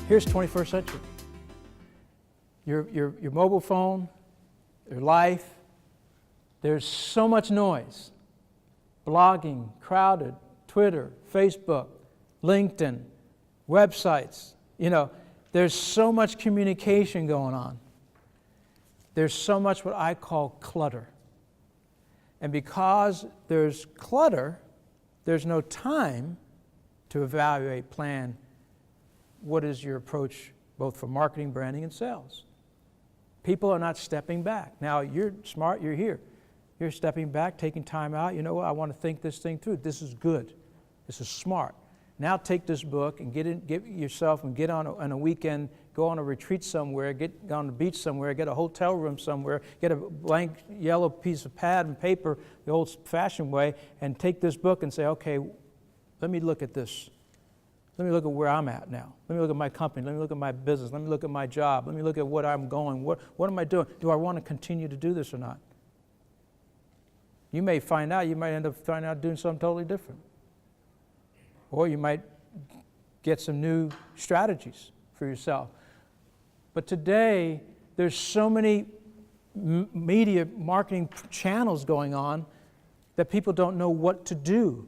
Here's 21st century. Your mobile phone, your life, there's so much noise. Blogging, crowded, Twitter, Facebook, LinkedIn, websites. You know, there's so much communication going on. There's so much what I call clutter. And because there's clutter, there's no time to evaluate, plan, what is your approach both for marketing, branding, and sales. People are not stepping back. Now, you're smart, you're here. You're stepping back, taking time out. You know what, I want to think this thing through. This is good. This is smart. Now take this book and get yourself and get on a weekend, go on a retreat somewhere, get on the beach somewhere, get a hotel room somewhere, get a blank yellow piece of pad and paper the old-fashioned way, and take this book and say, okay, let me look at this. Let me look at where I'm at now. Let me look at my company. Let me look at my business. Let me look at my job. Let me look at what I'm going. What am I doing? Do I want to continue to do this or not? You may find out, you might end up finding out doing something totally different. Or you might get some new strategies for yourself. But today, there's so many media marketing channels going on that people don't know what to do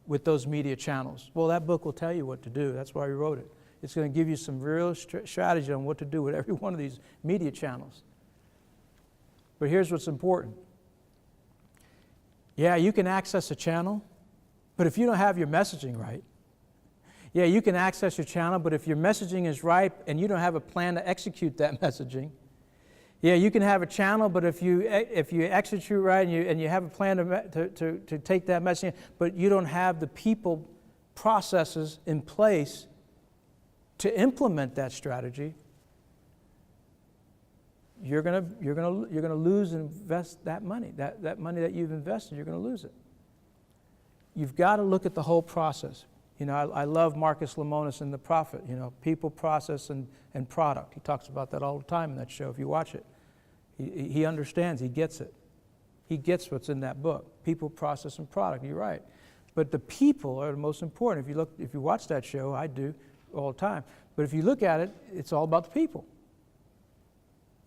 with those media channels. Well, that book will tell you what to do. That's why we wrote it. It's going to give you some real strategy on what to do with every one of these media channels. But here's what's important. Yeah, you can access a channel, but if you don't have your messaging right, yeah, you can access your channel, but if your messaging is right and you don't have a plan to execute that messaging, yeah, you can have a channel, but if you execute right and you have a plan to take that messaging, but you don't have the people, processes in place to implement that strategy, you're gonna lose and invest that money. That money that you've invested, you're gonna lose it. You've got to look at the whole process. You know, I love Marcus Lemonis in The Prophet, you know, people, process, and product. He talks about that all the time in that show, if you watch it. He understands, he gets it. He gets what's in that book, people, process, and product, you're right. But the people are the most important. If you watch that show, I do all the time, but if you look at it, it's all about the people.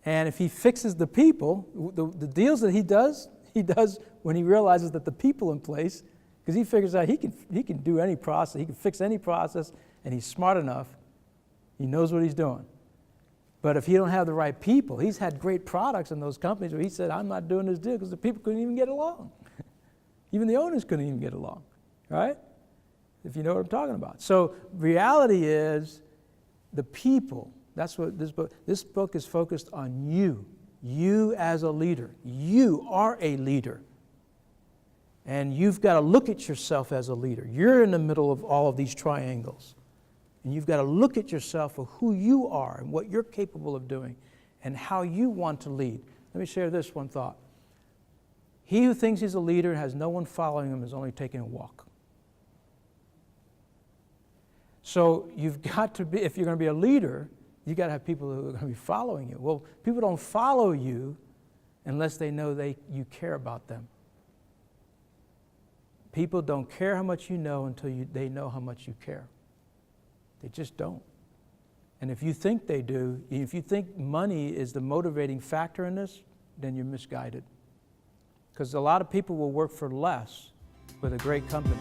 And if he fixes the people, the deals that he does when he realizes that the people in place, because he figures out he can do any process, he can fix any process, and he's smart enough, he knows what he's doing. But if he don't have the right people, he's had great products in those companies where he said, I'm not doing this deal because the people couldn't even get along. Even the owners couldn't even get along, right? If you know what I'm talking about. So reality is the people. That's what this book is focused on you as a leader. You are a leader. And you've got to look at yourself as a leader. You're in the middle of all of these triangles. And you've got to look at yourself for who you are and what you're capable of doing and how you want to lead. Let me share this one thought. He who thinks he's a leader and has no one following him is only taking a walk. So you've got to be, if you're going to be a leader, you've got to have people who are going to be following you. Well, people don't follow you unless they know you care about them. People don't care how much you know until they know how much you care. They just don't. And if you think they do, if you think money is the motivating factor in this, then you're misguided. Because a lot of people will work for less with a great company.